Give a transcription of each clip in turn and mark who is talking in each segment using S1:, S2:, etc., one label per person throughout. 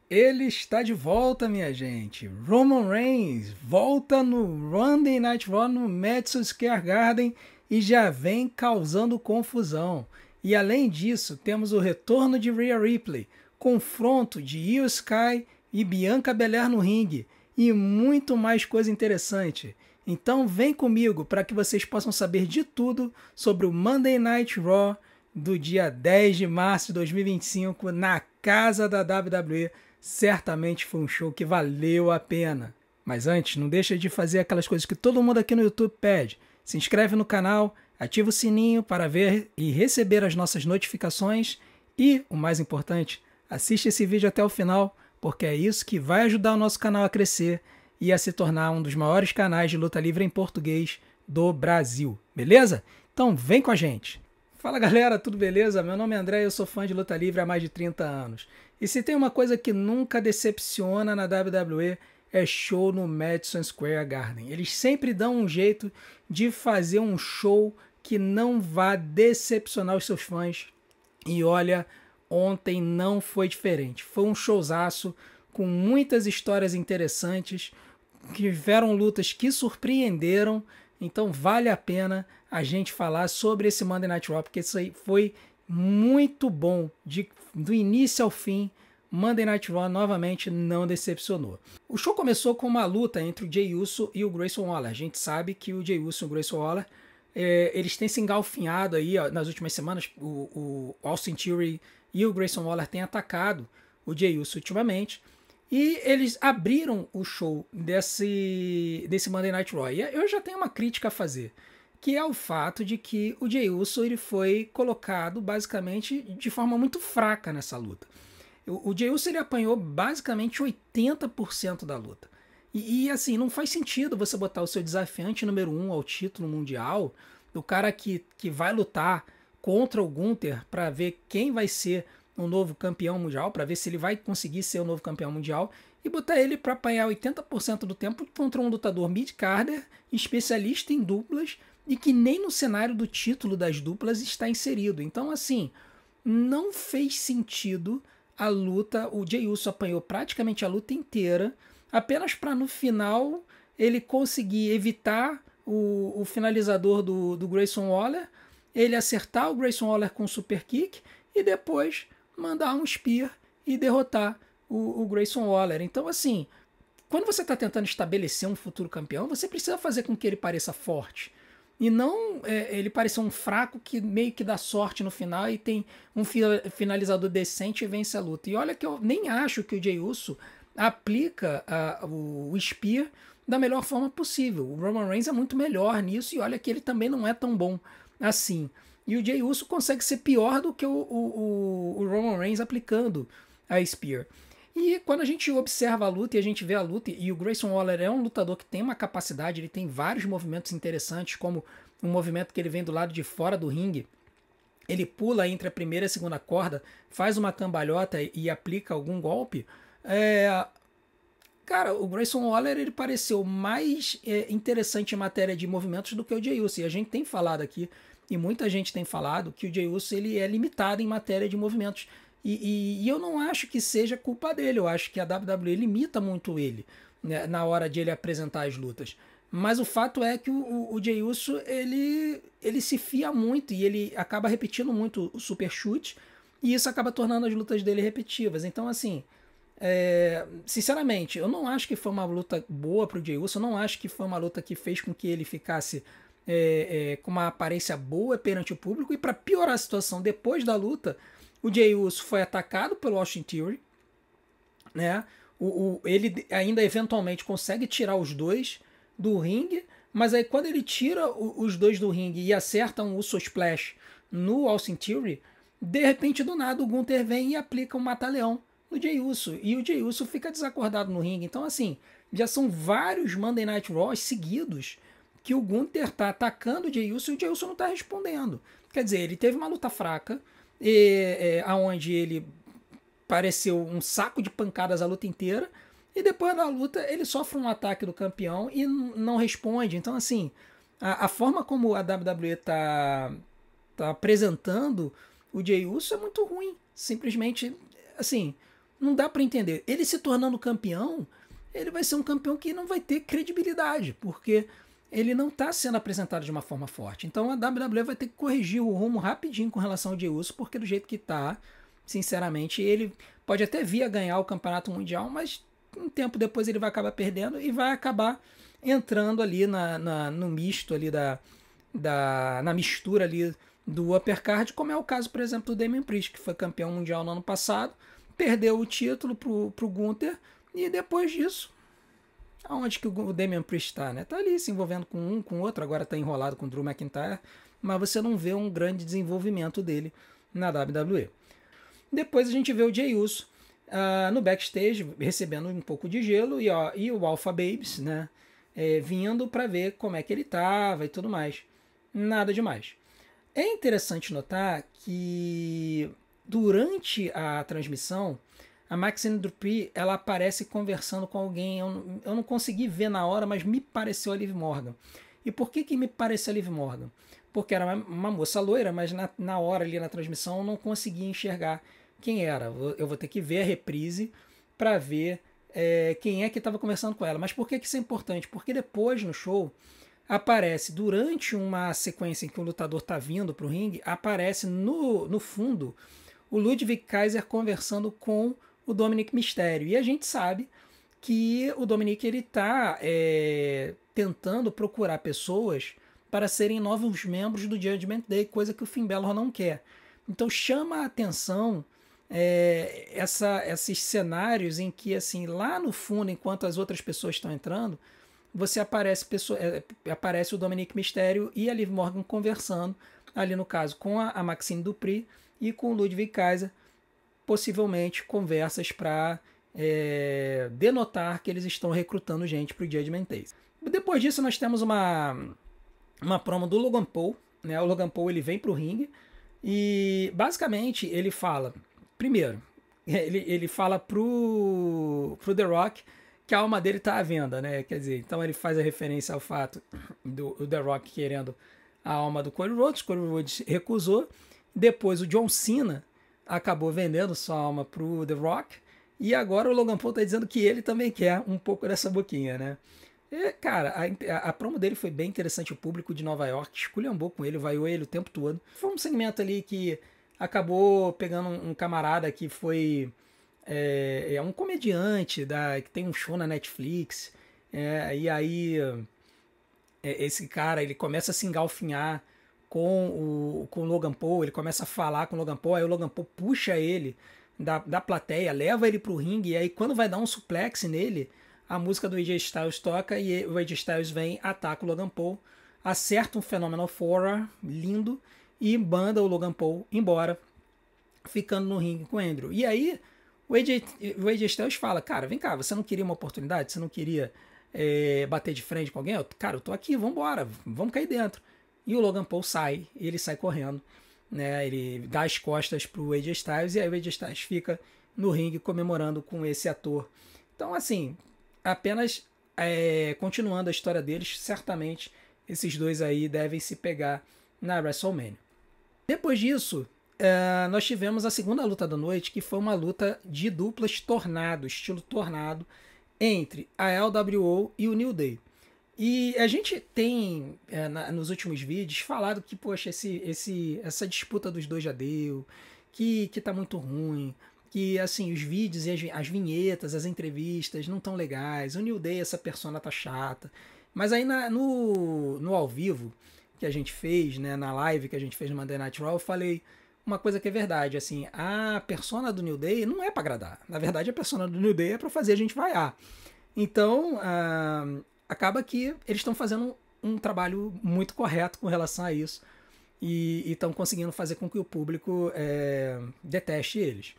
S1: Ele está de volta, minha gente. Roman Reigns volta no Monday Night Raw no Madison Square Garden e já vem causando confusão. E além disso, temos o retorno de Rhea Ripley, confronto de Io Sky e Bianca Belair no ringue e muito mais coisa interessante. Então vem comigo para que vocês possam saber de tudo sobre o Monday Night Raw do dia 10 de março de 2025 na casa da WWE. Certamente foi um show que valeu a pena. Mas antes, não deixa de fazer aquelas coisas que todo mundo aqui no YouTube pede. Se inscreve no canal, ativa o sininho para ver e receber as nossas notificações e, o mais importante, assiste esse vídeo até o final, porque é isso que vai ajudar o nosso canal a crescer e a se tornar um dos maiores canais de luta livre em português do Brasil, beleza? Então vem com a gente! Fala galera, tudo beleza? Meu nome é André e eu sou fã de luta livre há mais de 30 anos. E se tem uma coisa que nunca decepciona na WWE é show no Madison Square Garden. Eles sempre dão um jeito de fazer um show que não vá decepcionar os seus fãs. E olha, ontem não foi diferente. Foi um showzaço com muitas histórias interessantes, tiveram lutas que surpreenderam. Então vale a pena a gente falar sobre esse Monday Night Raw, porque isso aí foi muito bom, do início ao fim. Monday Night Raw novamente não decepcionou. O show começou com uma luta entre o Jey Uso e o Grayson Waller. A gente sabe que o Jey Uso e o Grayson Waller eles têm se engalfinhado aí ó, nas últimas semanas. O Austin Theory e o Grayson Waller têm atacado o Jey Uso ultimamente. E eles abriram o show desse Monday Night Raw. E eu já tenho uma crítica a fazer, que é o fato de que o Jey Uso ele foi colocado basicamente de forma muito fraca nessa luta. O Jey Uso ele apanhou basicamente 80% da luta. E assim, não faz sentido você botar o seu desafiante número 1 ao título mundial, o cara que vai lutar contra o Gunther para ver quem vai ser um novo campeão mundial, para ver se ele vai conseguir ser o novo campeão mundial, e botar ele para apanhar 80% do tempo contra um lutador mid-carder, especialista em duplas, e que nem no cenário do título das duplas está inserido. Então, assim, não fez sentido a luta. O Jey Uso apanhou praticamente a luta inteira, apenas para no final ele conseguir evitar o finalizador do Grayson Waller, ele acertar o Grayson Waller com um super kick e depois mandar um spear e derrotar o Grayson Waller. Então, assim, quando você está tentando estabelecer um futuro campeão, você precisa fazer com que ele pareça forte. E não ele parecer um fraco que meio que dá sorte no final e tem um finalizador decente e vence a luta. E olha que eu nem acho que o Jey Uso aplica o Spear da melhor forma possível. O Roman Reigns é muito melhor nisso e olha que ele também não é tão bom assim. E o Jey Uso consegue ser pior do que o Roman Reigns aplicando a Spear. E quando a gente observa a luta e a gente vê a luta, e o Grayson Waller é um lutador que tem uma capacidade, ele tem vários movimentos interessantes, como um movimento que ele vem do lado de fora do ringue, ele pula entre a primeira e a segunda corda, faz uma cambalhota e aplica algum golpe. Cara, o Grayson Waller ele pareceu mais interessante em matéria de movimentos do que o Jey Uso. E a gente tem falado aqui, e muita gente tem falado, que o Jey Uso ele é limitado em matéria de movimentos. E eu não acho que seja culpa dele, eu acho que a WWE limita muito ele, né, na hora de ele apresentar as lutas. Mas o fato é que o Jey Uso ele se fia muito e ele acaba repetindo muito o super chute, e isso acaba tornando as lutas dele repetitivas. Então, assim, sinceramente, eu não acho que foi uma luta boa pro Jey Uso, eu não acho que foi uma luta que fez com que ele ficasse com uma aparência boa perante o público. E para piorar a situação, depois da luta, o Jey Uso foi atacado pelo Austin Theory, né? Ele ainda eventualmente consegue tirar os dois do ringue, mas aí quando ele tira os dois do ringue e acerta um Uso Splash no Austin Theory, de repente do nada o Gunther vem e aplica um mata-leão no Jey Uso, e o Jey Uso fica desacordado no ringue. Então, assim, já são vários Monday Night Raws seguidos que o Gunther tá atacando o Jey Uso e o Jey Uso não tá respondendo. Quer dizer, ele teve uma luta fraca, aonde ele pareceu um saco de pancadas a luta inteira, e depois da luta ele sofre um ataque do campeão e não responde. Então, assim, a forma como a WWE tá apresentando o Jey Uso é muito ruim. Simplesmente, assim, Não dá para entender. Ele se tornando campeão, ele vai ser um campeão que não vai ter credibilidade, porque ele não está sendo apresentado de uma forma forte. Então a WWE vai ter que corrigir o rumo rapidinho com relação ao Jey Uso, porque do jeito que está, sinceramente, ele pode até vir a ganhar o campeonato mundial, mas um tempo depois ele vai acabar perdendo e vai acabar entrando ali no misto ali na mistura ali do uppercard, como é o caso, por exemplo, do Damian Priest, que foi campeão mundial no ano passado, perdeu o título pro Gunther, e depois disso, aonde que o Damian Priest está, né? Tá ali se envolvendo com um, com outro, agora tá enrolado com o Drew McIntyre, mas você não vê um grande desenvolvimento dele na WWE. Depois a gente vê o Jey Uso no backstage, recebendo um pouco de gelo, e o Alpha Babes, né? Vindo para ver como é que ele tava e tudo mais. Nada demais. É interessante notar que durante a transmissão, a Maxine Dupri, ela aparece conversando com alguém. Eu não consegui ver na hora, mas me pareceu a Liv Morgan. E por que me pareceu a Liv Morgan? Porque era uma moça loira, mas na hora ali na transmissão eu não conseguia enxergar quem era. Eu vou ter que ver a reprise para ver quem é que estava conversando com ela. Mas por que isso é importante? Porque depois no show aparece, durante uma sequência em que o lutador está vindo para o ringue, aparece no fundo o Ludwig Kaiser conversando com o Dominic Mysterio. E a gente sabe que o Dominic está tentando procurar pessoas para serem novos membros do Judgment Day, coisa que o Finn Balor não quer. Então chama a atenção esses cenários em que, assim, lá no fundo, enquanto as outras pessoas estão entrando, você aparece o Dominic Mysterio e a Liv Morgan conversando, ali no caso com a Maxine Dupri e com o Ludwig Kaiser, possivelmente conversas para denotar que eles estão recrutando gente para o Judgment Day. Depois disso nós temos uma promo do Logan Paul, né? O Logan Paul ele vem para o ringue e basicamente ele fala, primeiro, ele fala pro The Rock que a alma dele tá à venda, né? Quer dizer, então ele faz a referência ao fato do The Rock querendo a alma do Cody Rhodes recusou. Depois o John Cena acabou vendendo sua alma pro The Rock. E agora o Logan Paul tá dizendo que ele também quer um pouco dessa boquinha, né? E, cara, a promo dele foi bem interessante. O público de Nova York esculhambou com ele, vaiou ele o tempo todo. Foi um segmento ali que acabou pegando um camarada que foi... um comediante que tem um show na Netflix, e aí esse cara ele começa a se engalfinhar com o Logan Paul, ele começa a falar com o Logan Paul, aí o Logan Paul puxa ele da plateia, leva ele pro ringue, e aí quando vai dar um suplex nele, a música do AJ Styles toca e o AJ Styles vem, ataca o Logan Paul, acerta um Phenomenal Forearm lindo e manda o Logan Paul embora, ficando no ringue com o Andrew. E aí o AJ Styles fala, cara, vem cá, você não queria uma oportunidade? Você não queria bater de frente com alguém? Cara, eu tô aqui, vambora, vamos cair dentro. E o Logan Paul ele sai correndo, né? Ele dá as costas pro AJ Styles e aí o AJ Styles fica no ringue comemorando com esse ator. Então, assim, apenas continuando a história deles, certamente esses dois aí devem se pegar na WrestleMania. Depois disso, nós tivemos a segunda luta da noite, que foi uma luta de duplas tornado, estilo tornado, entre a LWO e o New Day. E a gente tem, nos últimos vídeos, falado que, poxa, essa disputa dos dois já deu, que tá muito ruim, que, assim, os vídeos e as vinhetas, as entrevistas não tão legais, o New Day, essa persona tá chata. Mas aí no ao vivo que a gente fez, né, na live que a gente fez no Monday Night Raw, eu falei uma coisa que é verdade, assim, a persona do New Day não é para agradar. Na verdade, a persona do New Day é para fazer a gente vaiar. Então, acaba que eles estão fazendo um trabalho muito correto com relação a isso e estão conseguindo fazer com que o público deteste eles.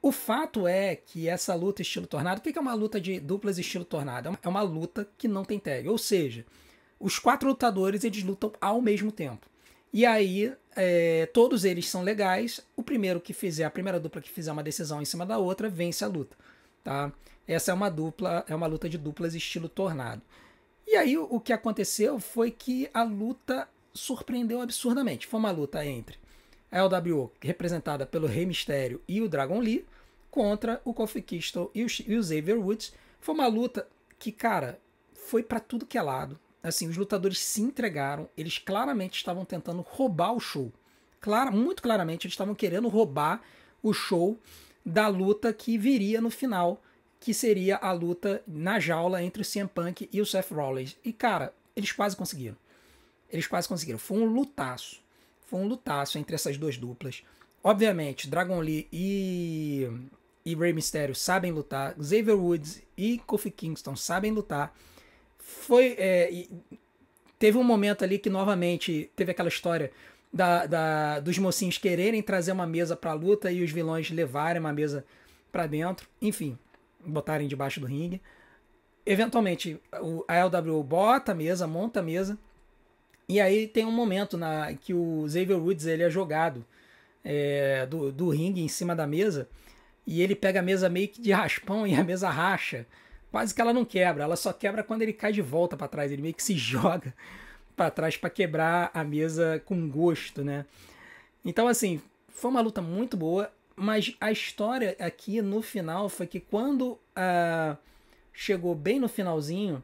S1: O fato é que essa luta estilo tornado, o que é uma luta de duplas estilo tornado? É uma luta que não tem tag, ou seja, os 4 lutadores eles lutam ao mesmo tempo. E aí, todos eles são legais. A primeira dupla que fizer uma decisão em cima da outra, vence a luta. Tá? Essa é uma luta de duplas estilo tornado. E aí, o que aconteceu foi que a luta surpreendeu absurdamente. Foi uma luta entre a LWO, representada pelo Rey Mysterio e o Dragon Lee, contra o Kofi Kingston e o Xavier Woods. Foi uma luta que, cara, foi para tudo que é lado. Assim, os lutadores se entregaram, eles claramente estavam tentando roubar o show. Muito claramente, eles estavam querendo roubar o show da luta que viria no final, que seria a luta na jaula entre o CM Punk e o Seth Rollins. E, cara, eles quase conseguiram. Eles quase conseguiram. Foi um lutaço. Foi um lutaço entre essas duas duplas. Obviamente, Dragon Lee e Rey Mysterio sabem lutar. Xavier Woods e Kofi Kingston sabem lutar. Teve um momento ali que novamente teve aquela história dos mocinhos quererem trazer uma mesa para a luta e os vilões levarem uma mesa para dentro. Enfim, botarem debaixo do ringue. Eventualmente, a LWO bota a mesa, monta a mesa. E aí tem um momento que o Xavier Woods ele é jogado do ringue em cima da mesa. E ele pega a mesa meio que de raspão e a mesa racha. Quase que ela não quebra, ela só quebra quando ele cai de volta para trás. Ele meio que se joga para trás para quebrar a mesa com gosto, né? Então, assim, foi uma luta muito boa. Mas a história aqui no final foi que quando chegou bem no finalzinho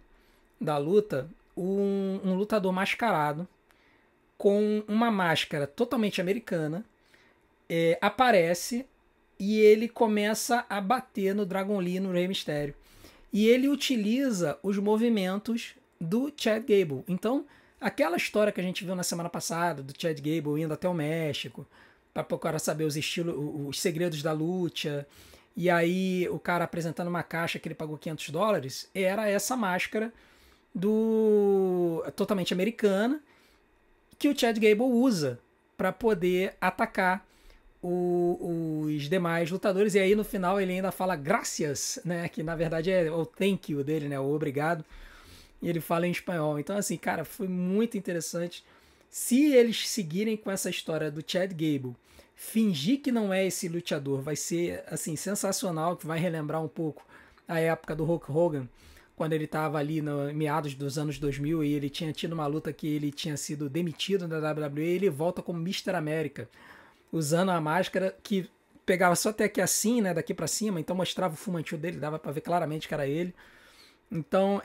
S1: da luta, um lutador mascarado com uma máscara totalmente americana aparece e ele começa a bater no Dragon Lee e no Rey Mysterio. E ele utiliza os movimentos do Chad Gable. Então, aquela história que a gente viu na semana passada, do Chad Gable indo até o México, para procurar saber os segredos da luta, e aí o cara apresentando uma caixa que ele pagou $500, era essa máscara totalmente americana, que o Chad Gable usa para poder atacar os demais lutadores. E aí no final ele ainda fala gracias, né, que na verdade é o thank you dele, né, o obrigado, e ele fala em espanhol. Então assim, cara, foi muito interessante. Se eles seguirem com essa história do Chad Gable, fingir que não é esse lutador, vai ser assim sensacional, que vai relembrar um pouco a época do Hulk Hogan, quando ele estava ali no meados dos anos 2000 e ele tinha tido uma luta que ele tinha sido demitido da WWE, e ele volta como Mr. América, usando a máscara que pegava só até aqui assim, né, daqui para cima, então mostrava o fumantil dele, dava para ver claramente que era ele. Então,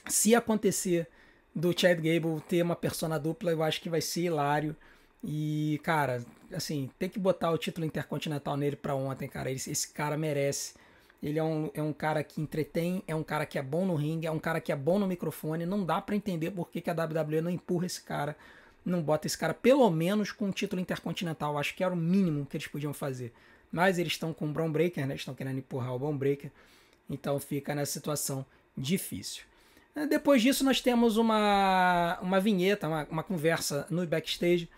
S1: se acontecer do Chad Gable ter uma persona dupla, eu acho que vai ser hilário. E, cara, assim, tem que botar o título intercontinental nele pra ontem, cara. Esse cara merece. Ele é um cara que entretém, é um cara que é bom no ringue, é um cara que é bom no microfone. Não dá pra entender por que a WWE não empurra esse cara, não bota esse cara pelo menos com o título intercontinental. Acho que era o mínimo que eles podiam fazer. Mas eles estão com o Bron Breakker, né? Estão querendo empurrar o Bron Breakker. Então fica nessa situação difícil. Depois disso nós temos uma vinheta, uma conversa no backstage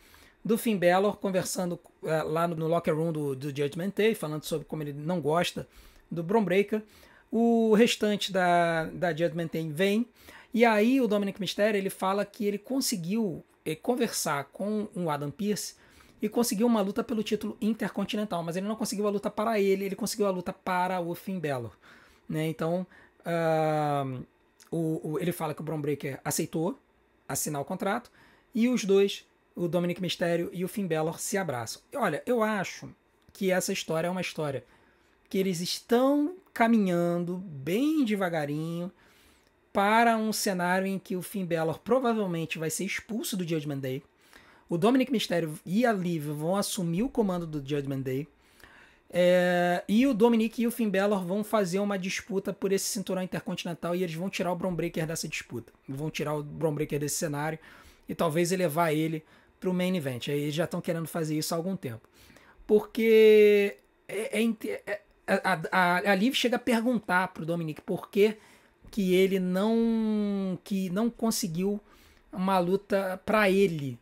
S1: do Finn Balor conversando lá no locker room do Judgment Day, falando sobre como ele não gosta do Bron Breakker. O restante da Judgment Day vem, e aí o Dominic Mysterio ele fala que ele conseguiu conversar com o Adam Pearce e conseguiu uma luta pelo título intercontinental, mas ele não conseguiu a luta para ele conseguiu a luta para o Finn Balor, né? Então ele fala que o Bron Breakker aceitou assinar o contrato, e os dois, o Dominic Mysterio e o Finn Balor, se abraçam. Olha, eu acho que essa história é uma história que eles estão caminhando bem devagarinho para um cenário em que o Finn Balor provavelmente vai ser expulso do Judgment Day. O Dominic Mysterio e a Liv vão assumir o comando do Judgment Day. E o Dominic e o Finn Balor vão fazer uma disputa por esse cinturão intercontinental, e eles vão tirar o Bron Breakker dessa disputa. Vão tirar o Bron Breakker desse cenário e talvez elevar ele para o main event. Aí eles já estão querendo fazer isso há algum tempo. Porque a Liv chega a perguntar para o Dominic por que ele não conseguiu uma luta para ele,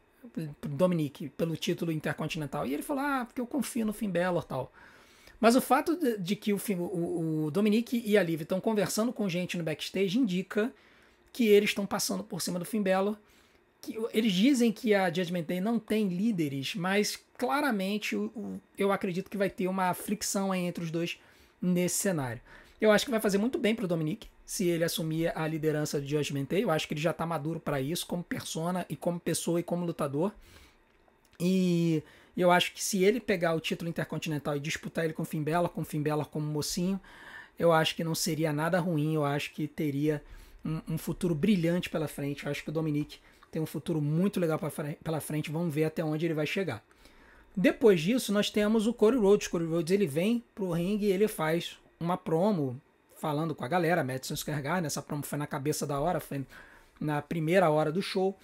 S1: pro Dominic, pelo título intercontinental. E ele falou, porque eu confio no Finn Balor e tal. Mas o fato de que o Dominic e a Liv estão conversando com gente no backstage indica que eles estão passando por cima do Finn Balor. Eles dizem que a Judgment Day não tem líderes, mas claramente eu acredito que vai ter uma fricção aí entre os dois nesse cenário. Eu acho que vai fazer muito bem para o Dominic se ele assumir a liderança do Judgment Day. Eu acho que ele já está maduro para isso, como persona e como pessoa e como lutador. E E eu acho que se ele pegar o título intercontinental e disputar ele com o Finn Balor como mocinho, eu acho que não seria nada ruim. Eu acho que teria um futuro brilhante pela frente. Eu acho que o Dominic tem um futuro muito legal pela frente. Vamos ver até onde ele vai chegar. Depois disso, nós temos o Cody Rhodes. Cody Rhodes ele vem pro ringue e ele faz uma promo falando com a galera, Madison Square Garden. Essa promo foi na cabeça da hora, foi na primeira hora do show.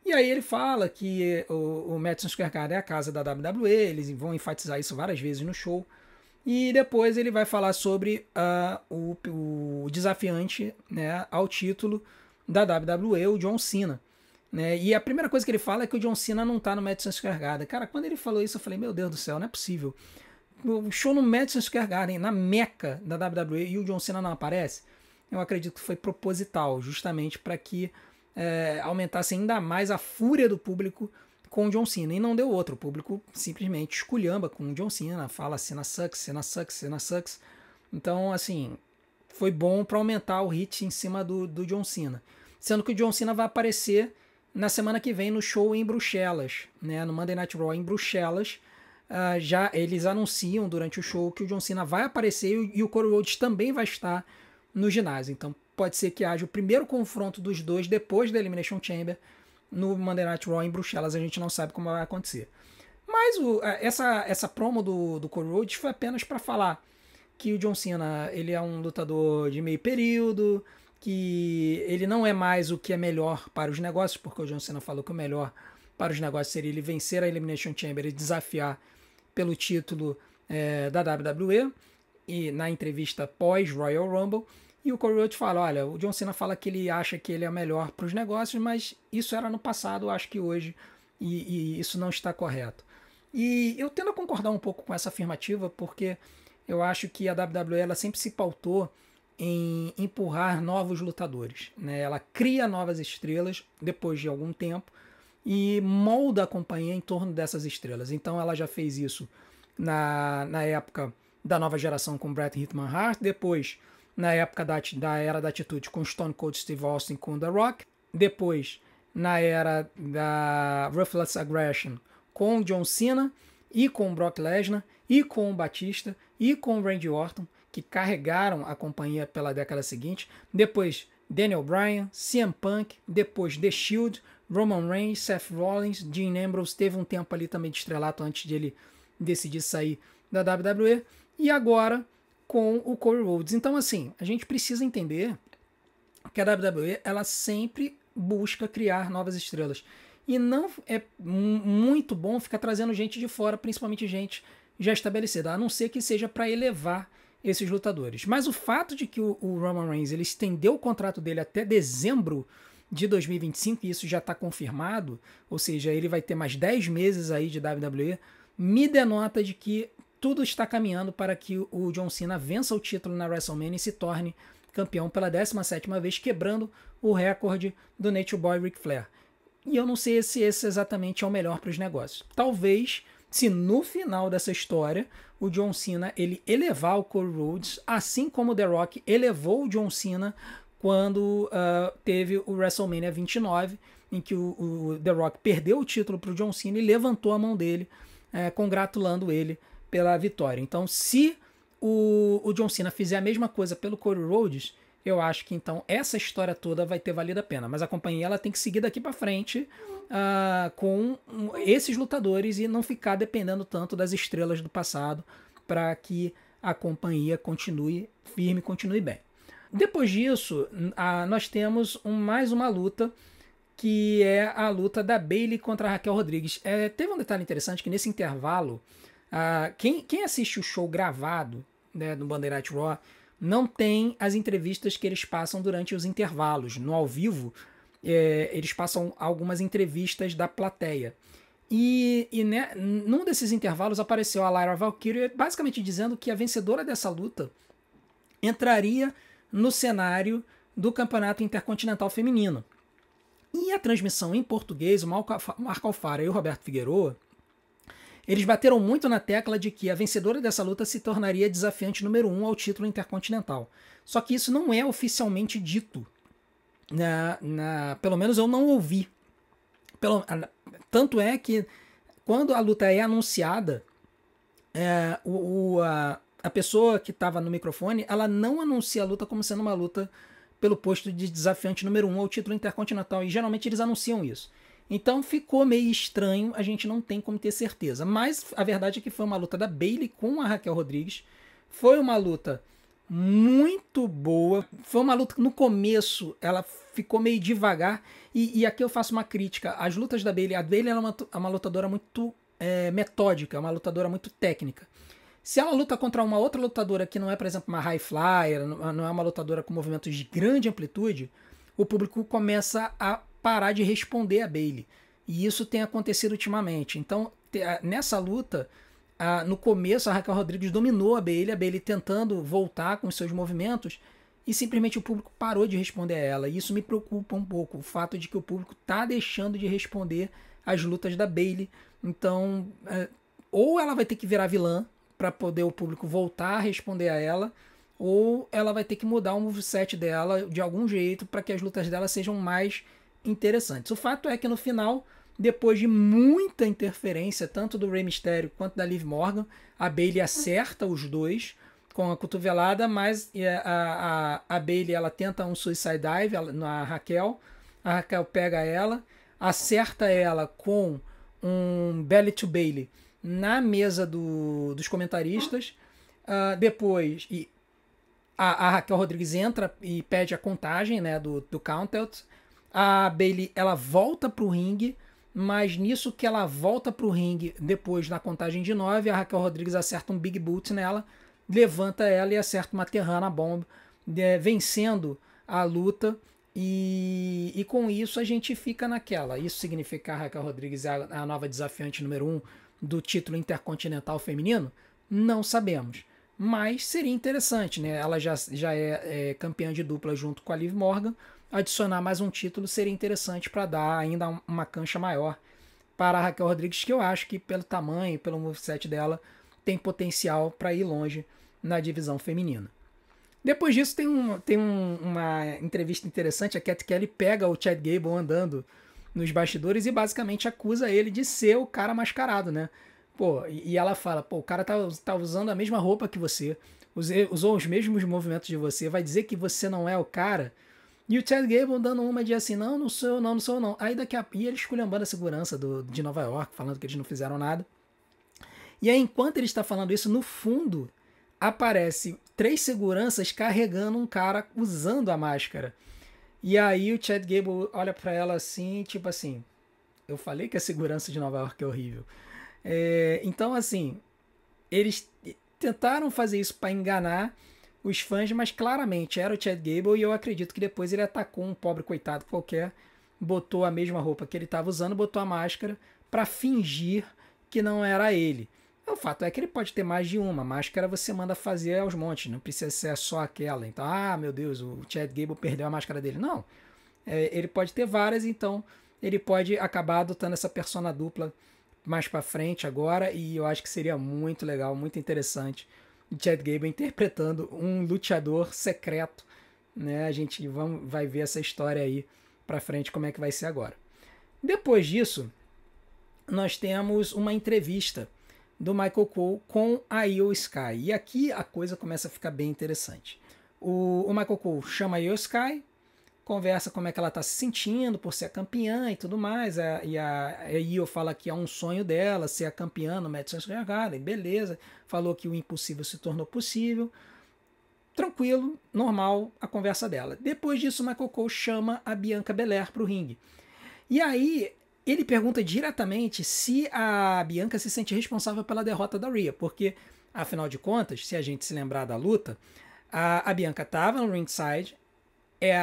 S1: E aí ele fala que o Madison Square Garden é a casa da WWE, eles vão enfatizar isso várias vezes no show. E depois ele vai falar sobre o desafiante, né, ao título da WWE, o John Cena. Né? E a primeira coisa que ele fala é que o John Cena não tá no Madison Square Garden. Cara, quando ele falou isso, eu falei, meu Deus do céu, não é possível. O show no Madison Square Garden, na meca da WWE, e o John Cena não aparece. Eu acredito que foi proposital, justamente para que aumentasse ainda mais a fúria do público com o John Cena. E não deu outro. O público simplesmente esculhamba com o John Cena, fala Cena sucks, Cena sucks, Cena sucks. Então, assim, foi bom para aumentar o hit em cima do John Cena. Sendo que o John Cena vai aparecer na semana que vem no show em Bruxelas, né, no Monday Night Raw em Bruxelas. Já eles anunciam durante o show que o John Cena vai aparecer e o Cody Rhodes também vai estar no ginásio. Então pode ser que haja o primeiro confronto dos dois depois da Elimination Chamber no Monday Night Raw em Bruxelas. A gente não sabe como vai acontecer. Mas essa promo do Cody Rhodes foi apenas para falar que o John Cena ele é um lutador de meio período, que ele não é mais o que é melhor para os negócios, porque o John Cena falou que o melhor para os negócios seria ele vencer a Elimination Chamber e desafiar pelo título da WWE, e na entrevista pós Royal Rumble. E o Cody Rhodes fala, olha, o John Cena fala que ele acha que ele é melhor para os negócios, mas isso era no passado, eu acho que hoje, e isso não está correto. E eu tendo a concordar um pouco com essa afirmativa, porque eu acho que a WWE ela sempre se pautou em empurrar novos lutadores, né? Ela cria novas estrelas depois de algum tempo e molda a companhia em torno dessas estrelas. Então ela já fez isso na época da nova geração com Bret Hitman Hart, depois na época da era da atitude com Stone Cold Steve Austin com The Rock, depois na era da Ruthless Aggression com John Cena e com Brock Lesnar e com o Batista e com o Randy Orton, que carregaram a companhia pela década seguinte, depois Daniel Bryan, CM Punk, depois The Shield, Roman Reigns, Seth Rollins, Dean Ambrose, teve um tempo ali também de estrelato antes de ele decidir sair da WWE, e agora com o Cody Rhodes. Então, assim, a gente precisa entender que a WWE ela sempre busca criar novas estrelas. E não é muito bom ficar trazendo gente de fora, principalmente gente já estabelecida, a não ser que seja para elevar esses lutadores. Mas o fato de que o Roman Reigns ele estendeu o contrato dele até dezembro de 2025, e isso já está confirmado, ou seja, ele vai ter mais 10 meses aí de WWE, me denota de que tudo está caminhando para que o John Cena vença o título na WrestleMania e se torne campeão pela 17ª vez, quebrando o recorde do Nature Boy Ric Flair. E eu não sei se esse exatamente é o melhor para os negócios. Talvez, se no final dessa história, o John Cena ele elevar o Cody Rhodes, assim como o The Rock elevou o John Cena quando teve o WrestleMania 29, em que o The Rock perdeu o título para o John Cena e levantou a mão dele, congratulando ele pela vitória. Então, se o John Cena fizer a mesma coisa pelo Cody Rhodes, eu acho que então essa história toda vai ter valido a pena. Mas a companhia ela tem que seguir daqui para frente com esses lutadores e não ficar dependendo tanto das estrelas do passado para que a companhia continue firme, continue bem. Depois disso, nós temos mais uma luta, que é a luta da Bayley contra a Raquel Rodrigues. Teve um detalhe interessante que nesse intervalo, quem assiste o show gravado, né, no Monday Night Raw, não tem as entrevistas que eles passam durante os intervalos. No ao vivo, eles passam algumas entrevistas da plateia. E né, num desses intervalos apareceu a Lyra Valkyria basicamente dizendo que a vencedora dessa luta entraria no cenário do Campeonato Intercontinental Feminino. E a transmissão em português, o Marco Alfara e o Roberto Figueroa, eles bateram muito na tecla de que a vencedora dessa luta se tornaria desafiante número 1 ao título intercontinental. Só que isso não é oficialmente dito. Pelo menos eu não ouvi. Tanto é que quando a luta é anunciada, a pessoa que estava no microfone, ela não anuncia a luta como sendo uma luta pelo posto de desafiante número 1 ao título intercontinental, e geralmente eles anunciam isso. Então ficou meio estranho, a gente não tem como ter certeza. Mas a verdade é que foi uma luta da Bayley com a Raquel Rodrigues. Foi uma luta muito boa. Foi uma luta que no começo ela ficou meio devagar. E aqui eu faço uma crítica. As lutas da Bayley, a Bayley é uma lutadora muito metódica, uma lutadora muito técnica. Se ela luta contra uma outra lutadora que não é, por exemplo, uma high flyer, não é uma lutadora com movimentos de grande amplitude, o público começa a parar de responder a Bayley. E isso tem acontecido ultimamente. Então, nessa luta, no começo a Raquel Rodrigues dominou a Bayley tentando voltar com os seus movimentos, e simplesmente o público parou de responder a ela. E isso me preocupa um pouco, o fato de que o público está deixando de responder às lutas da Bayley. Então, ou ela vai ter que virar vilã para poder o público voltar a responder a ela, ou ela vai ter que mudar o moveset dela de algum jeito para que as lutas dela sejam mais interessantes. O fato é que no final, depois de muita interferência, tanto do Rey Mysterio quanto da Liv Morgan, a Bayley acerta os dois com a cotovelada, mas a Bayley ela tenta um suicide dive na Raquel, a Raquel pega ela, acerta ela com um belly to Bayley na mesa dos comentaristas. Depois a Raquel Rodrigues entra e pede a contagem, né, do count-out. A Bayley ela volta pro ringue, mas nisso que ela volta pro ringue, depois na contagem de 9, a Raquel Rodrigues acerta um big boot nela, levanta ela e acerta uma Terrana Bomb, vencendo a luta. E com isso a gente fica naquela. Isso significa que a Raquel Rodrigues é a nova desafiante número 1 do título intercontinental feminino? Não sabemos. Mas seria interessante, né? Ela já é campeã de dupla junto com a Liv Morgan. Adicionar mais um título seria interessante para dar ainda uma cancha maior para a Raquel Rodrigues, que eu acho que pelo tamanho, pelo moveset dela, tem potencial para ir longe na divisão feminina. Depois disso tem uma entrevista interessante. A Cat Kelly pega o Chad Gable andando nos bastidores e basicamente acusa ele de ser o cara mascarado, né? Pô, e ela fala, pô, o cara tá usando a mesma roupa que você, usou os mesmos movimentos de você, vai dizer que você não é o cara? E o Chad Gable dando uma de assim, não sou eu não. Aí e ele esculhambando a segurança de Nova York, falando que eles não fizeram nada. E aí, enquanto ele está falando isso, no fundo, aparece 3 seguranças carregando um cara usando a máscara. E aí o Chad Gable olha pra ela assim, tipo assim, eu falei que a segurança de Nova York é horrível. Então, assim, eles tentaram fazer isso para enganar os fãs, mas claramente era o Chad Gable, e eu acredito que depois ele atacou um pobre coitado qualquer, botou a mesma roupa que ele estava usando, botou a máscara para fingir que não era ele. O fato é que ele pode ter mais de uma máscara, você manda fazer aos montes, não precisa ser só aquela. Então, meu Deus, o Chad Gable perdeu a máscara dele. Não, ele pode ter várias, então ele pode acabar adotando essa persona dupla mais para frente agora, e eu acho que seria muito legal, muito interessante o Chad Gable interpretando um luteador secreto, né? A gente vai ver essa história aí para frente, como é que vai ser agora. Depois disso, nós temos uma entrevista do Michael Cole com a Io Sky, e aqui a coisa começa a ficar bem interessante. O Michael Cole chama a Io Sky, conversa como é que ela está se sentindo por ser a campeã e tudo mais. E a Io fala que é um sonho dela ser a campeã no Madison Square Garden, beleza. Falou que o impossível se tornou possível. Tranquilo, normal a conversa dela. Depois disso, o Michael Cole chama a Bianca Belair para o ringue. E aí ele pergunta diretamente se a Bianca se sente responsável pela derrota da Rhea, porque, afinal de contas, se a gente se lembrar da luta, a Bianca estava no ringside.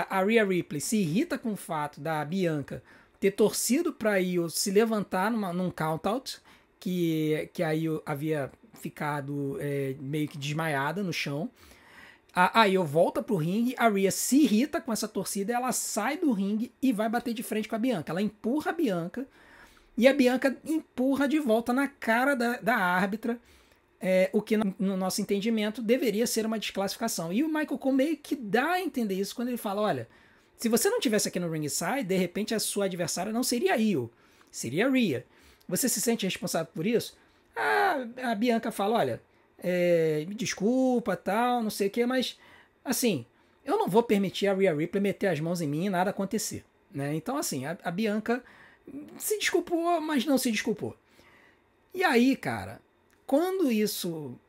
S1: A Rhea Ripley se irrita com o fato da Bianca ter torcido para a Io se levantar num count-out, que a Io havia ficado meio que desmaiada no chão. A Io volta pro ringue, a Rhea se irrita com essa torcida, ela sai do ringue e vai bater de frente com a Bianca. Ela empurra a Bianca e a Bianca empurra de volta na cara da árbitra, o que no nosso entendimento deveria ser uma desclassificação. E o Michael Cole meio que dá a entender isso quando ele fala, olha, se você não tivesse aqui no ringside, de repente a sua adversária não seria a Io, seria a Rhea. Você se sente responsável por isso? A Bianca fala, olha, me desculpa, tal, não sei o que, mas, assim, eu não vou permitir a Rhea Ripley meter as mãos em mim e nada acontecer, né? Então, assim, a Bianca se desculpou, mas não se desculpou. E aí, cara, quando isso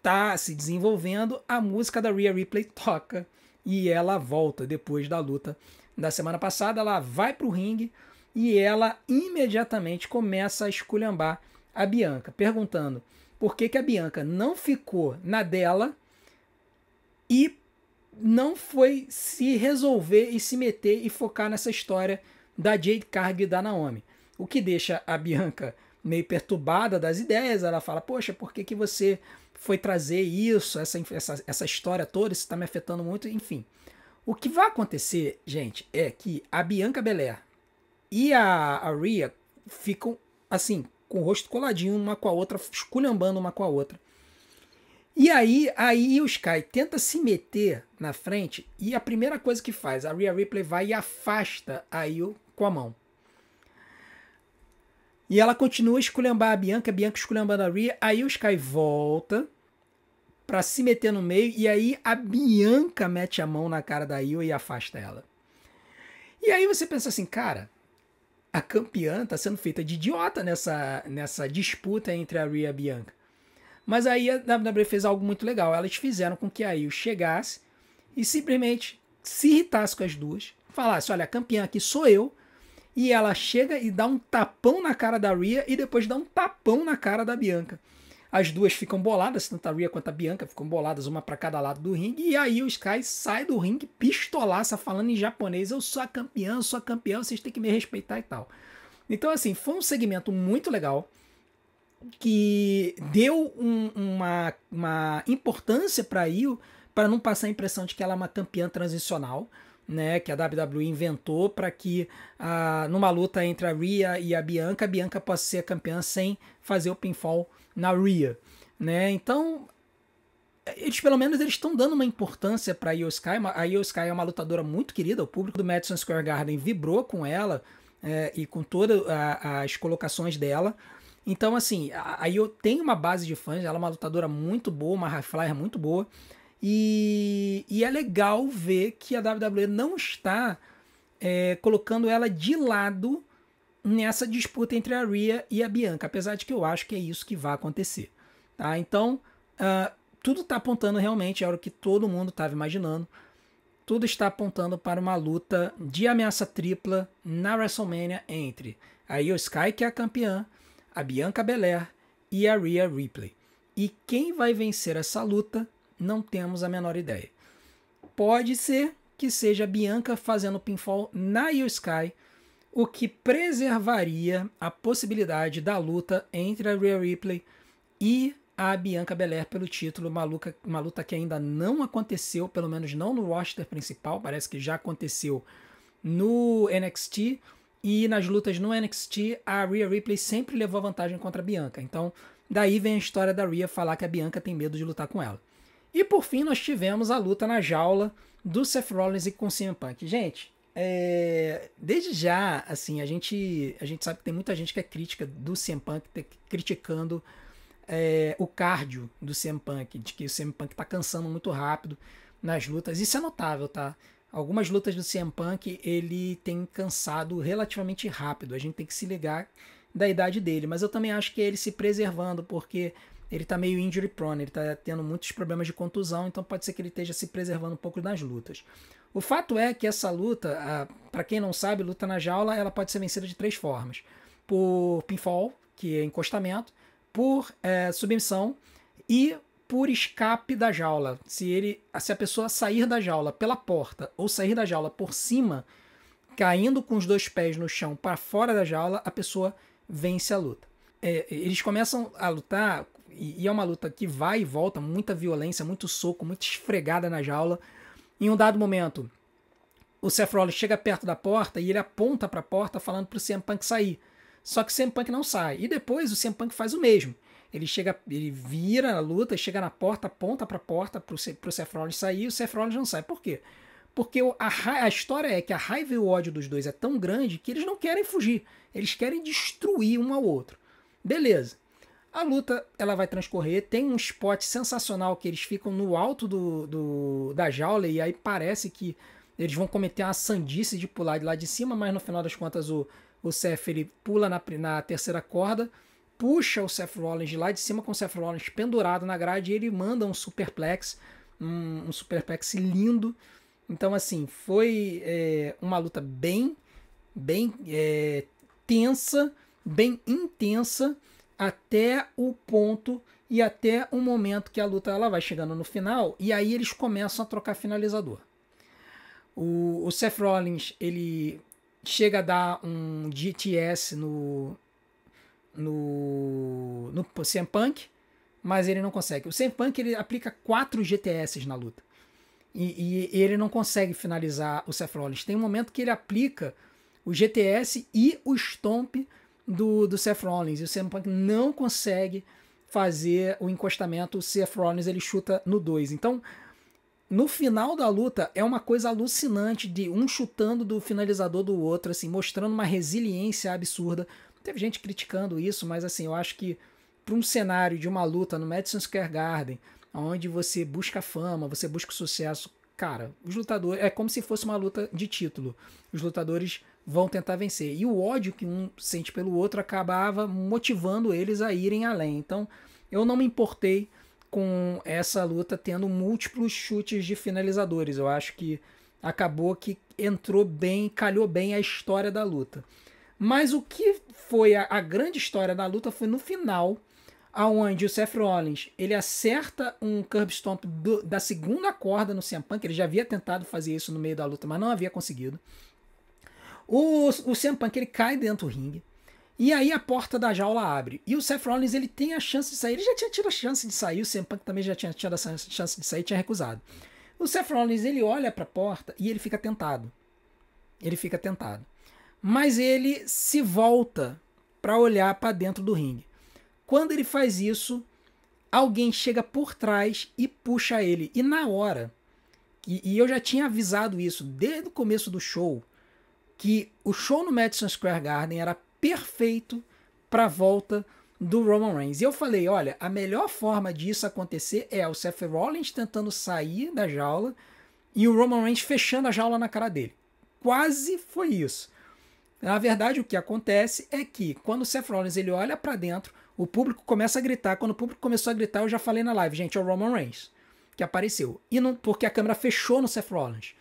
S1: tá se desenvolvendo, a música da Rhea Ripley toca e ela volta depois da luta da semana passada. Ela vai pro ringue e ela imediatamente começa a esculhambar a Bianca, perguntando por que a Bianca não ficou na dela e não foi se resolver e se meter e focar nessa história da Jade Cargill e da Naomi. O que deixa a Bianca meio perturbada das ideias. Ela fala, poxa, por que você foi trazer isso, essa história toda, isso está me afetando muito, enfim. O que vai acontecer, gente, é que a Bianca Belair e a Rhea ficam, assim, com o rosto coladinho uma com a outra, esculhambando uma com a outra. E aí o Sky tenta se meter na frente e a primeira coisa que faz, a Rhea Ripley vai e afasta a Io com a mão. E ela continua a esculhambar a Bianca esculhambando a Rhea, aí o Sky volta pra se meter no meio e aí a Bianca mete a mão na cara da Io e afasta ela. E aí você pensa assim, cara, a campeã tá sendo feita de idiota nessa disputa entre a Rhea e a Bianca. Mas aí a WWE fez algo muito legal. Elas fizeram com que a Io chegasse e simplesmente se irritasse com as duas. Falasse, olha, a campeã aqui sou eu. E ela chega e dá um tapão na cara da Rhea e depois dá um tapão na cara da Bianca. As duas ficam boladas, tanto a Rhea quanto a Bianca ficam boladas uma para cada lado do ringue. E aí o Sky sai do ringue pistolaça, falando em japonês, eu sou a campeã, vocês têm que me respeitar e tal. Então assim, foi um segmento muito legal, que deu uma importância para a Io, para não passar a impressão de que ela é uma campeã transicional, né, que a WWE inventou para que numa luta entre a Rhea e a Bianca possa ser a campeã sem fazer o pinfall na Rhea, né? Então eles pelo menos estão dando uma importância para a Io Sky. A Io Sky é uma lutadora muito querida, o público do Madison Square Garden vibrou com ela e com todas as colocações dela. Então assim, a Io tem uma base de fãs, ela é uma lutadora muito boa, uma high flyer muito boa. E é legal ver que a WWE não está colocando ela de lado nessa disputa entre a Rhea e a Bianca, apesar de que eu acho que é isso que vai acontecer. Tá? Então, tudo está apontando realmente, era o que todo mundo estava imaginando, tudo está apontando para uma luta de ameaça tripla na WrestleMania entre a Io Sky, que é a campeã, a Bianca Belair e a Rhea Ripley. E quem vai vencer essa luta, não temos a menor ideia. Pode ser que seja a Bianca fazendo pinfall na Io Sky, o que preservaria a possibilidade da luta entre a Rhea Ripley e a Bianca Belair pelo título, uma luta que ainda não aconteceu, pelo menos não no roster principal, parece que já aconteceu no NXT, e nas lutas no NXT a Rhea Ripley sempre levou vantagem contra a Bianca, então daí vem a história da Rhea falar que a Bianca tem medo de lutar com ela. E por fim nós tivemos a luta na jaula do Seth Rollins e com o CM Punk. Gente, desde já, assim, a gente sabe que tem muita gente que é crítica do CM Punk, criticando o cardio do CM Punk, de que o CM Punk tá cansando muito rápido nas lutas. Isso é notável, tá? Algumas lutas do CM Punk ele tem cansado relativamente rápido. A gente tem que se ligar da idade dele, mas eu também acho que é ele se preservando, porque ele tá meio injury prone, ele tá tendo muitos problemas de contusão, então pode ser que ele esteja se preservando um pouco nas lutas. O fato é que essa luta, para quem não sabe, luta na jaula, ela pode ser vencida de 3 formas. Por pinfall, que é encostamento, por submissão e por escape da jaula. Se a pessoa sair da jaula pela porta ou sair da jaula por cima, caindo com os 2 pés no chão para fora da jaula, a pessoa vence a luta. Eles começam a lutar, e é uma luta que vai e volta, muita violência, muito soco, muita esfregada na jaula. Em um dado momento, o Seth Rollins chega perto da porta e ele aponta para a porta falando para o CM Punk sair. Só que o CM Punk não sai. E depois o CM Punk faz o mesmo. Ele vira a luta, chega na porta, aponta para a porta para o Seth Rollins sair, e o Seth Rollins não sai. Por quê? Porque a história é que a raiva e o ódio dos dois é tão grande que eles não querem fugir. Eles querem destruir um ao outro. Beleza. A luta ela vai transcorrer. Tem um spot sensacional que eles ficam no alto da jaula e aí parece que eles vão cometer uma sandice de pular de lá de cima, mas no final das contas o Seth ele pula na terceira corda, puxa o Seth Rollins de lá de cima com o Seth Rollins pendurado na grade e ele manda um superplex, um superplex lindo. Então, assim, foi uma luta bem tensa, bem intensa, até o ponto e até o momento que a luta ela vai chegando no final, e aí eles começam a trocar finalizador. O Seth Rollins, ele chega a dar um GTS no CM Punk, mas ele não consegue. O CM Punk ele aplica 4 GTS na luta. E ele não consegue finalizar o Seth Rollins. Tem um momento que ele aplica o GTS e o Stomp do Seth Rollins. E o CM Punk não consegue fazer o encostamento. O Seth Rollins ele chuta no 2. Então, no final da luta, é uma coisa alucinante de um chutando do finalizador do outro, assim, mostrando uma resiliência absurda. Teve gente criticando isso, mas assim, eu acho que para um cenário de uma luta no Madison Square Garden, onde você busca fama, você busca sucesso, cara, os lutadores, é como se fosse uma luta de título. Os lutadores vão tentar vencer. E o ódio que um sente pelo outro acabava motivando eles a irem além. Então, eu não me importei com essa luta tendo múltiplos chutes de finalizadores. Eu acho que acabou que entrou bem, calhou bem a história da luta. Mas o que foi a grande história da luta foi no final, aonde o Seth Rollins ele acerta um curb stomp da segunda corda no CM Punk. Ele já havia tentado fazer isso no meio da luta, mas não havia conseguido. O CM Punk ele cai dentro do ringue. E aí a porta da jaula abre. E o Seth Rollins ele tem a chance de sair. Ele já tinha tido a chance de sair. O CM Punk também já tinha tido a chance de sair e tinha recusado. O Seth Rollins ele olha para a porta e ele fica tentado. Ele fica tentado. Mas ele se volta para olhar para dentro do ringue. Quando ele faz isso, alguém chega por trás e puxa ele. E na hora, e eu já tinha avisado isso desde o começo do show, que o show no Madison Square Garden era perfeito para a volta do Roman Reigns. E eu falei, olha, a melhor forma disso acontecer é o Seth Rollins tentando sair da jaula e o Roman Reigns fechando a jaula na cara dele. Quase foi isso. Na verdade, o que acontece é que quando o Seth Rollins ele olha para dentro, o público começa a gritar. Quando o público começou a gritar, eu já falei na live, gente, é o Roman Reigns que apareceu. E não, porque a câmera fechou no Seth Rollins.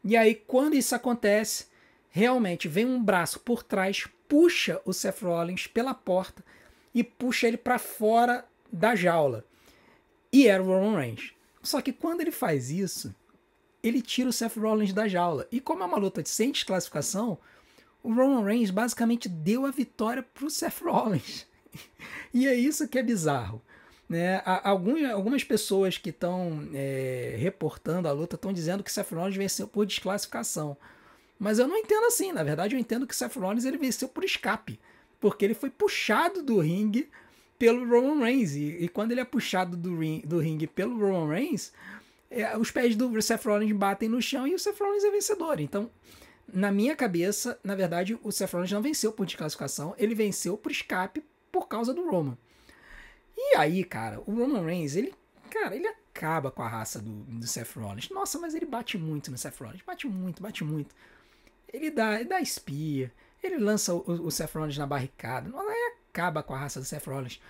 S1: E aí, quando isso acontece, realmente vem um braço por trás, puxa o Seth Rollins pela porta e puxa ele para fora da jaula. E era o Roman Reigns. Só que quando ele faz isso, ele tira o Seth Rollins da jaula. E como é uma luta sem desclassificação, o Roman Reigns basicamente deu a vitória para o Seth Rollins. E é isso que é bizarro. Né? Algumas pessoas que estão reportando a luta estão dizendo que Seth Rollins venceu por desclassificação. Mas eu não entendo assim. Na verdade, eu entendo que Seth Rollins ele venceu por escape. Porque ele foi puxado do ringue pelo Roman Reigns. E quando ele é puxado do ringue pelo Roman Reigns, os pés do Seth Rollins batem no chão e o Seth Rollins é vencedor. Então, na minha cabeça, na verdade, o Seth Rollins não venceu por desclassificação. Ele venceu por escape por causa do Roman. E aí, cara, o Roman Reigns, ele acaba com a raça do Seth Rollins. Nossa, mas ele bate muito no Seth Rollins. Bate muito, bate muito. Ele dá espia. Ele lança o Seth Rollins na barricada. Ele acaba com a raça do Seth Rollins.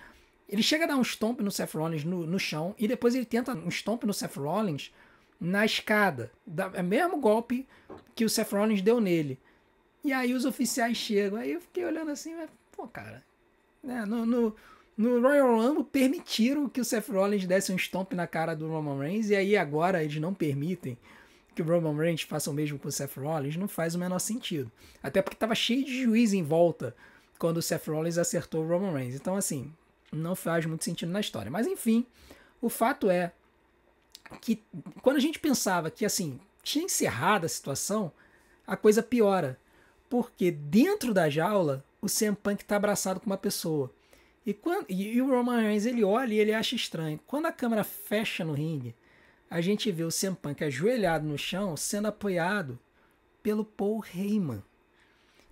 S1: Ele chega a dar um stomp no Seth Rollins no chão. E depois ele tenta um stomp no Seth Rollins na escada. É o mesmo golpe que o Seth Rollins deu nele. E aí os oficiais chegam. Aí eu fiquei olhando assim, mas, pô, cara. Né, no Royal Rumble permitiram que o Seth Rollins desse um stomp na cara do Roman Reigns. E aí agora eles não permitem que o Roman Reigns faça o mesmo com o Seth Rollins. Não faz o menor sentido. Até porque estava cheio de juiz em volta quando o Seth Rollins acertou o Roman Reigns. Então, assim, não faz muito sentido na história. Mas, enfim, o fato é que quando a gente pensava que, assim, tinha encerrado a situação, a coisa piora. Porque dentro da jaula, o CM Punk está abraçado com uma pessoa. E o Roman Reigns, ele olha e ele acha estranho. Quando a câmera fecha no ringue, a gente vê o CM Punk ajoelhado no chão sendo apoiado pelo Paul Heyman.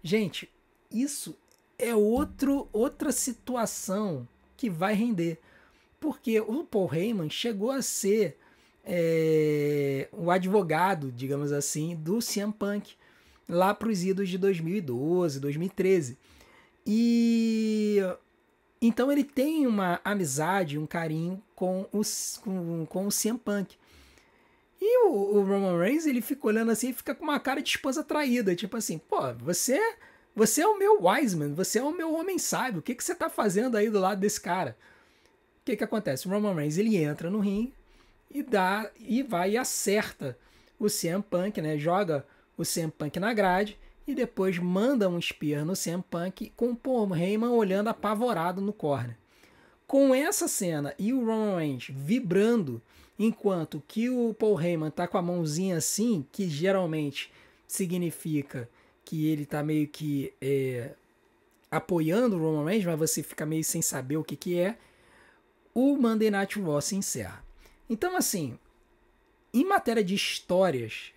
S1: Gente, isso é outra situação que vai render. Porque o Paul Heyman chegou a ser o advogado, digamos assim, do CM Punk lá para os idos de 2012, 2013. E então ele tem uma amizade, um carinho com o CM Punk. E o Roman Reigns, ele fica olhando assim e fica com uma cara de esposa traída. Tipo assim, pô, você é o meu Wiseman, você é o meu homem sábio. O que você tá fazendo aí do lado desse cara? O que acontece? O Roman Reigns, ele entra no ringue e vai e acerta o CM Punk, né? Joga o CM Punk na grade e depois manda um spear no CM Punk com o Paul Heyman olhando apavorado no corner. Com essa cena e o Roman Reigns vibrando, enquanto que o Paul Heyman tá com a mãozinha assim, que geralmente significa que ele tá meio que apoiando o Roman Reigns, mas você fica meio sem saber o que é, o Monday Night Raw se encerra. Então, assim, em matéria de histórias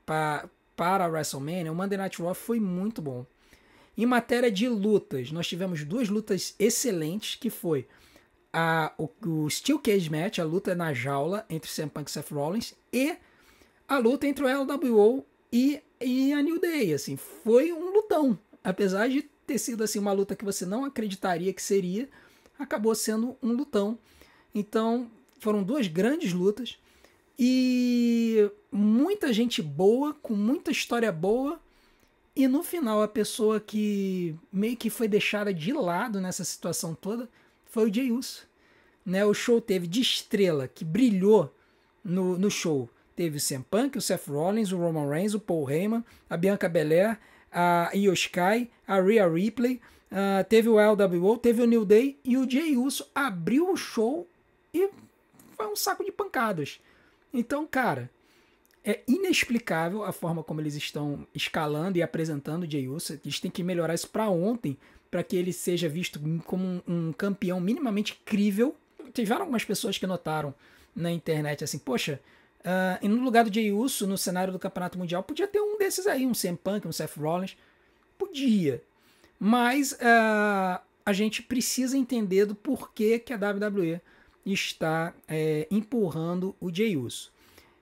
S1: para a WrestleMania, o Monday Night Raw foi muito bom. Em matéria de lutas, nós tivemos 2 lutas excelentes, que foi o Steel Cage Match, a luta na jaula entre CM Punk e Seth Rollins, e a luta entre o LWO e a New Day. Assim, foi um lutão. Apesar de ter sido assim, uma luta que você não acreditaria que seria, acabou sendo um lutão. Então, foram 2 grandes lutas e muita gente boa, com muita história boa. E no final, a pessoa que meio que foi deixada de lado nessa situação toda foi o Jey Uso. Né? O show teve de estrela, que brilhou no show. Teve o CM Punk, o Seth Rollins, o Roman Reigns, o Paul Heyman, a Bianca Belair, a Io Sky, a Rhea Ripley, teve o LWO, teve o New Day, e o Jey Uso abriu o show e foi um saco de pancadas. Então, cara, é inexplicável a forma como eles estão escalando e apresentando o Jey Uso. Eles têm que melhorar isso para ontem, para que ele seja visto como um campeão minimamente crível. Tiveram algumas pessoas que notaram na internet assim, poxa, e no lugar do Jey Uso no cenário do Campeonato Mundial, podia ter um desses aí, um CM Punk, um Seth Rollins. Podia. Mas a gente precisa entender do porquê que a WWE está empurrando o Jey Uso.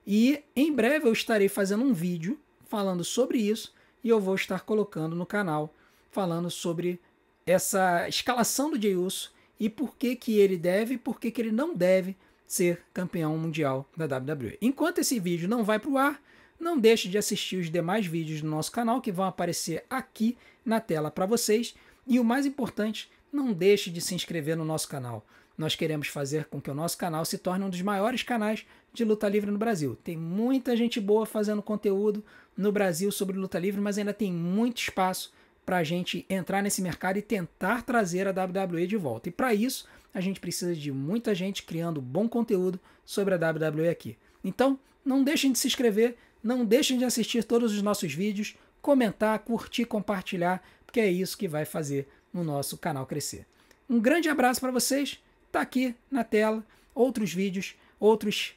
S1: E em breve eu estarei fazendo um vídeo falando sobre isso e eu vou estar colocando no canal falando sobre essa escalação do Jey Uso e por que ele deve e por que ele não deve ser campeão mundial da WWE. Enquanto esse vídeo não vai para o ar, não deixe de assistir os demais vídeos do nosso canal que vão aparecer aqui na tela para vocês. E o mais importante, não deixe de se inscrever no nosso canal. Nós queremos fazer com que o nosso canal se torne um dos maiores canais de luta livre no Brasil. Tem muita gente boa fazendo conteúdo no Brasil sobre luta livre, mas ainda tem muito espaço para a gente entrar nesse mercado e tentar trazer a WWE de volta. E para isso, a gente precisa de muita gente criando bom conteúdo sobre a WWE aqui. Então, não deixem de se inscrever, não deixem de assistir todos os nossos vídeos, comentar, curtir, compartilhar, porque é isso que vai fazer o nosso canal crescer. Um grande abraço para vocês. Está aqui na tela outros vídeos, outras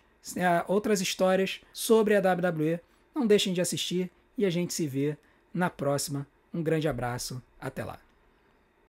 S1: histórias sobre a WWE. Não deixem de assistir e a gente se vê na próxima. Um grande abraço. Até lá.